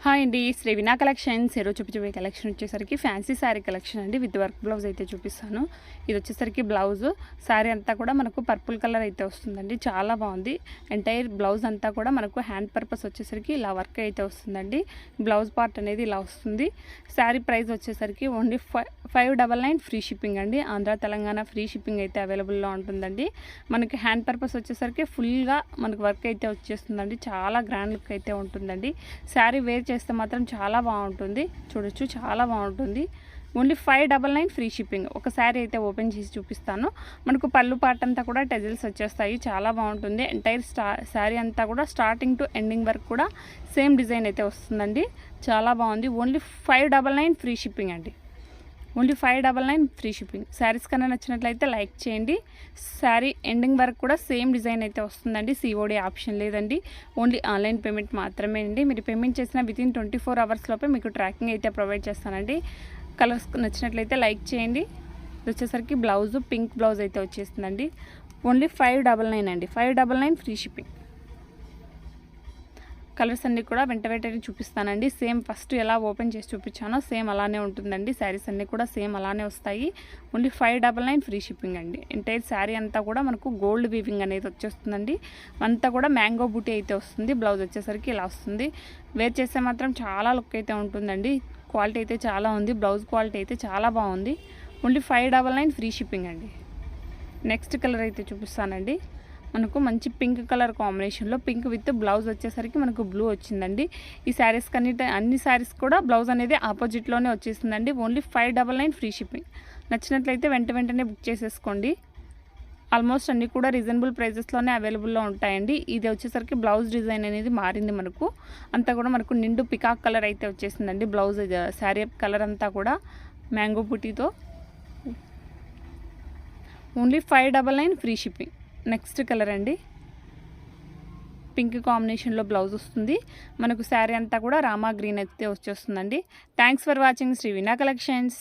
Hi అండి, శ్రీ వినా collections. ఈరోజు చూపించే కలెక్షన్ వచ్చేసరికి ఫ్యాన్సీ శారీ కలెక్షన్ అండి. విత్ వర్క్ బ్లౌజ్ అయితే చూపిస్తాను. ఇది వచ్చేసరికి బ్లౌజ్ శారీ అంతా కూడా మనకు పర్పుల్ కలర్ అయితే వస్తుందండి. చాలా బాగుంది. ఎంటైర్ బ్లౌజ్ అంతా కూడా మనకు హ్యాండ్ పర్పస్ వచ్చేసరికి ఇలా వర్క్ అయితే వస్తుందండి. బ్లౌజ్ పార్ట్ అనేది ఇలా వస్తుంది. శారీ ప్రైస్ వచ్చేసరికి ఓన్లీ 599 ఫ్రీ షిప్పింగ్ అండి. ఆంధ్ర తెలంగాణ ఫ్రీ షిప్పింగ్ అయితే అవైలబుల్లో ఉంటుందండి. మనకి హ్యాండ్ పర్పస్ వచ్చేసరికి ఫుల్గా మనకు వర్క్ అయితే వచ్చేస్తుందండి. చాలా గ్రాండ్ లుక్ అయితే ఉంటుందండి. శారీ వేర్ చేస్తే మాత్రం చాలా బాగుంటుంది. చూడొచ్చు, చాలా బాగుంటుంది. Only 599 free shipping. ఒక శారీ అయితే ఓపెన్ చేసి చూపిస్తాను. మనకు పళ్ళు పార్ట్ అంతా కూడా టెజిల్స్ వచ్చేస్తాయి. చాలా బాగుంటుంది. ఎంటైర్ శారీ అంతా కూడా స్టార్టింగ్ టు ఎండింగ్ వరకు కూడా సేమ్ డిజైన్ అయితే వస్తుందండి. చాలా బాగుంది. ఓన్లీ 599 ఫ్రీ షిప్పింగ్ అండి. Only 599 free shipping. శారీస్ కన్నా నచ్చినట్లయితే లైక్ చేయండి. శారీ ఎండింగ్ వరకు కూడా సేమ్ డిజైన్ అయితే వస్తుందండి. సిఓడి ఆప్షన్ లేదండి. ఓన్లీ ఆన్లైన్ పేమెంట్ మాత్రమే అండి. మీరు పేమెంట్ చేసిన వితిన్ 24 అవర్స్ లోపే మీకు ట్రాకింగ్ అయితే ప్రొవైడ్ చేస్తానండి. కలర్స్ నచ్చినట్లయితే లైక్ చేయండి. ఇది వచ్చేసరికి బ్లౌజ్ పింక్ బ్లౌజ్ అయితే వచ్చేస్తుందండి. ఓన్లీ 599 అండి. 599 ఫ్రీ షిప్పింగ్. కలర్స్ అన్నీ కూడా వెంటనే చూపిస్తానండి. సేమ్ ఫస్ట్ ఎలా ఓపెన్ చేసి చూపించానో సేమ్ అలానే ఉంటుందండి. శారీస్ అన్నీ కూడా సేమ్ అలానే వస్తాయి. ఓన్లీ 599 ఫ్రీ షిప్పింగ్ అండి. ఎంటైర్ శారీ అంతా కూడా మనకు గోల్డ్ వీవింగ్ అనేది వచ్చేస్తుందండి. అంతా కూడా మ్యాంగో బూటీ అయితే వస్తుంది. బ్లౌజ్ వచ్చేసరికి ఇలా వస్తుంది. వేర్ చేస్తే మాత్రం చాలా లుక్ అయితే ఉంటుందండి. క్వాలిటీ అయితే చాలా ఉంది. బ్లౌజ్ క్వాలిటీ అయితే చాలా బాగుంది. ఓన్లీ 599 ఫ్రీ షిప్పింగ్ అండి. నెక్స్ట్ కలర్ అయితే చూపిస్తానండి. మనకు మంచి పింక్ కలర్ కాంబినేషన్లో పింక్ విత్ బ్లౌజ్ వచ్చేసరికి మనకు బ్లూ వచ్చిందండి. ఈ శారీస్ అన్ని శారీస్ కూడా బ్లౌజ్ అనేది ఆపోజిట్లోనే వచ్చేసిందండి. Only 599 free shipping. నచ్చినట్లయితే వెంటనే బుక్ చేసేసుకోండి. ఆల్మోస్ట్ అన్నీ కూడా రీజనబుల్ ప్రైజెస్లోనే అవైలబుల్లో ఉంటాయండి. ఇది వచ్చేసరికి బ్లౌజ్ డిజైన్ అనేది మారింది. మనకు అంతా కూడా మనకు నిండు పికాక్ కలర్ అయితే వచ్చేసిందండి. బ్లౌజ్ శారీ కలర్ అంతా కూడా మ్యాంగో బుటీతో. Only 599 free shipping. Next colour అండి. పింక్ కాంబినేషన్లో బ్లౌజ్ వస్తుంది. మనకు శారీ అంతా కూడా రామా గ్రీన్ అయితే వచ్చేస్తుందండి. థ్యాంక్స్ ఫర్ వాచింగ్ శ్రీ వినా కలెక్షన్స్.